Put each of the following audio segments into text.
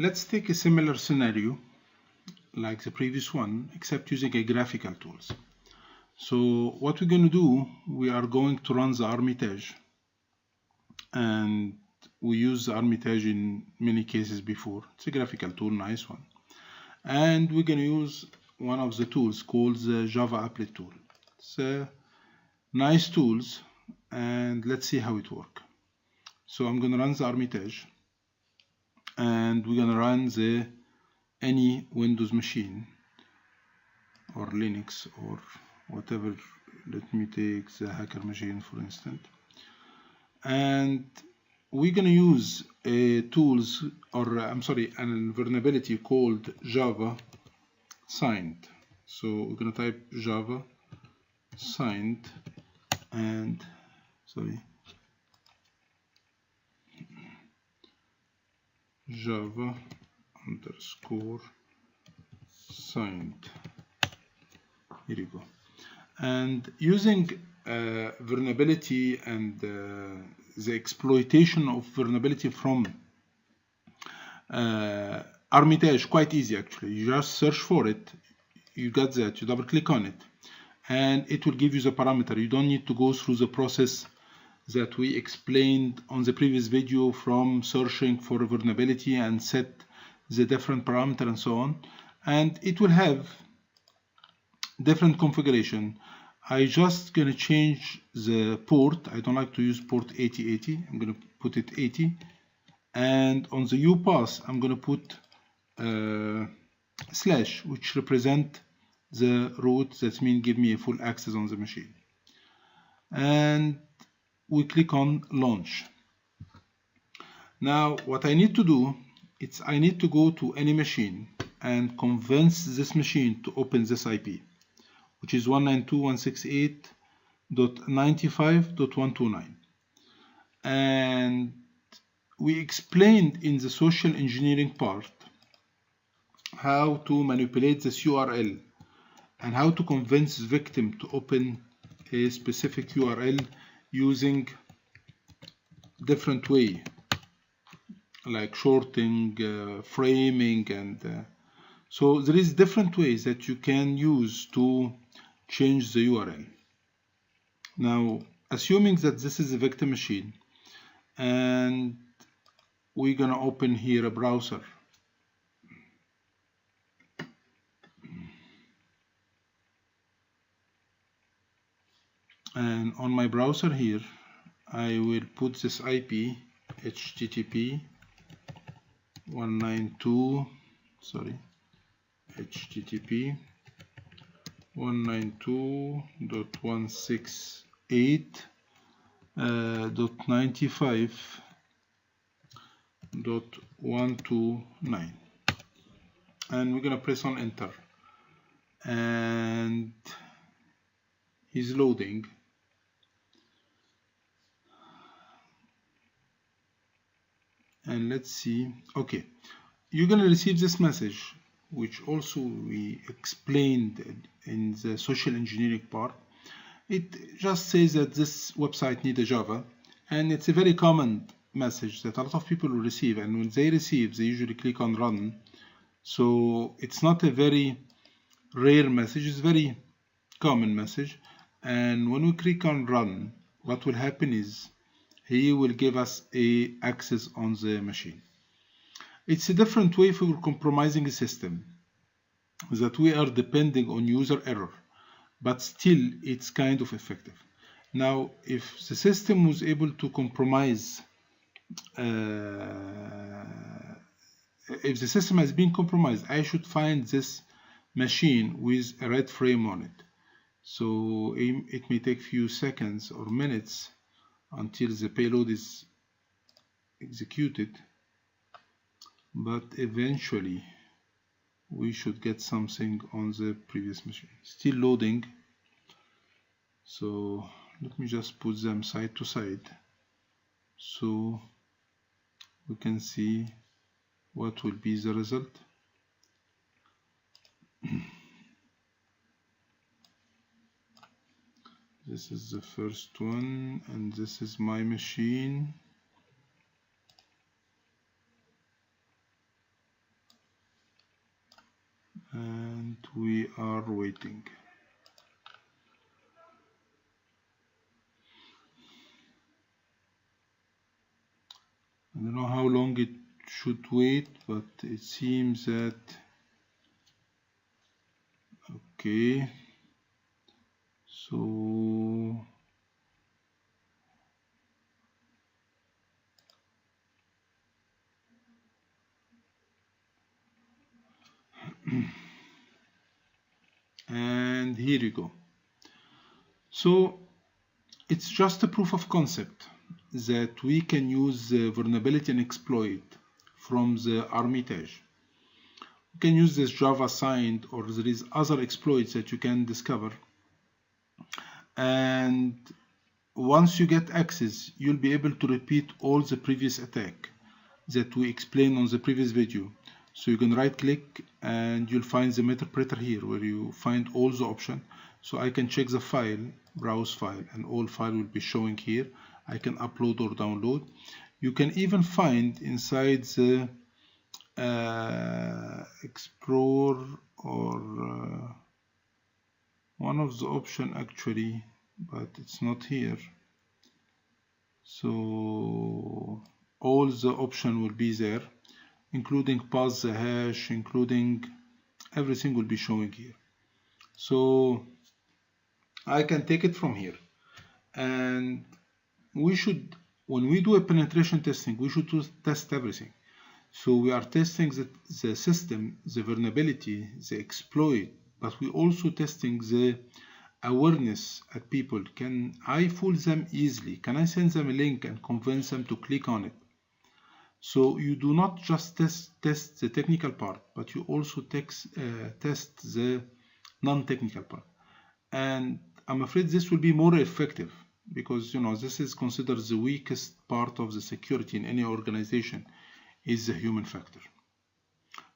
Let's take a similar scenario like the previous one, except using a graphical tools. So what we're going to do, we are going to run the Armitage, and we use the Armitage in many cases before. It's a graphical tool, nice one. And we're going to use one of the tools called the Java Applet tool. It's a nice tools, and let's see how it works. So I'm going to run the Armitage, and we're going to run the any Windows machine or Linux or whatever. Let me take the hacker machine for instance, and we're going to use a tools, or I'm sorry, an vulnerability called Java signed. So we're going to type Java signed and Java underscore signed. Here you go. And using vulnerability and the exploitation of vulnerability from Armitage, quite easy actually. You just search for it, you got that, you double click on it, and it will give you the parameter. You don't need to go through the process that we explained on the previous video, from searching for a vulnerability and set the different parameter and so on. And it will have different configuration. I just gonna change the port. I don't like to use port 8080. I'm gonna put it 80, and on the upass I'm gonna put slash, which represent the root. That means give me a full access on the machine. And we click on launch. Now what I need to do, it's I need to go to any machine and convince this machine to open this IP, which is 192.168.95.129. And we explained in the social engineering part how to manipulate this URL and how to convince the victim to open a specific URL using different way, like shorting, framing, and so there is different ways that you can use to change the URL. Now, assuming that this is a victim machine, and we're gonna open here a browser. And on my browser here, I will put this IP, HTTP 192.168.95.129, and we're gonna press on enter, and he's loading. And let's see. Okay, you're gonna receive this message, which also we explained in the social engineering part. It just says that this website needs a Java, and it's a very common message that a lot of people will receive, and when they receive, they usually click on run. So it's not a very rare message, it's a very common message. And when we click on run, what will happen is he will give us a access on the machine. It's a different way for compromising a system, that we are depending on user error, but still it's kind of effective. Now, if the system was able to compromise, if the system has been compromised, I should find this machine with a red frame on it. So it may take few seconds or minutes until the payload is executed, but eventually we should get something on the previous machine. Still loading, so let me just put them side to side so we can see what will be the result. This is the first one, and this is my machine. and we are waiting. I don't know how long it should wait, but it seems that okay. So and here you go. So it's just a proof of concept that we can use vulnerability and exploit from the Hermitage. You can use this Java signed, or there is other exploits that you can discover. And once you get access, you'll be able to repeat all the previous attack that we explained on the previous video. So you can right click and you'll find the interpreter here where you find all the options. So I can check the file, browse file, and all file will be showing here. I can upload or download. You can even find inside the explore or one of the option actually, but it's not here. So all the option will be there, including pass the hash, including everything will be showing here. So I can take it from here, and we should, when we do a penetration testing, we should test everything. So we are testing the system, the vulnerability, the exploit, but we also testing the awareness at people. Can I fool them easily? Can I send them a link and convince them to click on it? So you do not just test the technical part, but you also test the non-technical part. And I'm afraid this will be more effective because, you know, this is considered the weakest part of the security in any organization is the human factor.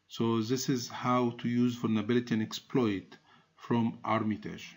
So this is how to use vulnerability and exploit from Hermitage.